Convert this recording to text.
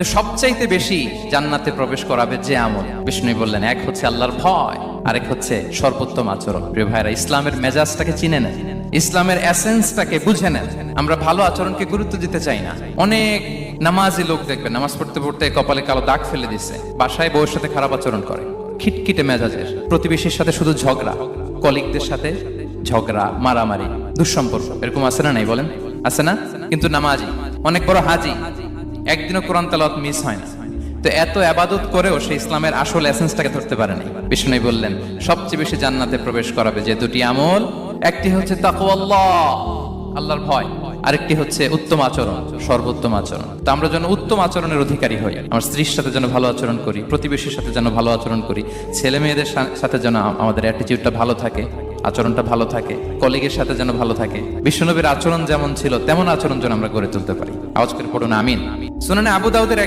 সবচাইতে বেশি জান্নাতে প্রবেশ করাবে যে আমল, বিষ্ণু বললেন, এক হচ্ছে আল্লাহর ভয়, আরেক হচ্ছে সর্বোত্তম আচরণ। প্রিয় ভাইরা, ইসলামের মেজাজটাকে চিনে নেন, ইসলামের এসেন্সটাকে বুঝে নেন। আমরা ভালো আচরণকে গুরুত্ব দিতে চাই না। অনেক নামাজি লোক দেখবেন নামাজ পড়তে পড়তে কপালে কালো দাগ ফেলে দিচ্ছে, বাসায় বউয়ের সাথে খারাপ আচরণ করে, খিটখিটে মেজাজের, প্রতিবেশীর সাথে শুধু ঝগড়া, কলিগদের সাথে ঝগড়া, মারামারি, দুঃসম্পর্ক, এরকম আছে না? নাই বলেন, আছে না? কিন্তু নামাজি, অনেক বড় হাজি, একদিনও কোরআন তেলাওয়াত মিস হয় না। তো এত আবাদত করেও সে ইসলামের আসল এসেন্সটাকে ধরতে পারেনি। বিষ্ণু বললেন, সবচেয়ে বেশি জান্নাতে প্রবেশ করাবে যে দুটি আমল, একটি হচ্ছে তাকওয়াল্লাহ, আল্লাহর ভয়, আরেকটি হচ্ছে উত্তম আচরণ, সর্বোত্তম আচরণ। তো আমরা যেন উত্তম আচরণের অধিকারী হই, আমার স্ত্রীর সাথে যেন ভালো আচরণ করি, প্রতিবেশীর সাথে যেন ভালো আচরণ করি, ছেলে মেয়েদের সাথে যেন আমাদের অ্যাটিটিউডটা ভালো থাকে, আচরণটা ভালো থাকে, কলিগের সাথে যেন ভালো থাকে। বিশ্বনবীর আচরণ যেমন ছিল তেমন আচরণ যেন আমরা গড়ে তুলতে পারি। আওয়াজ করে পড়ুন আমিন। সুনানে আবু দাউদের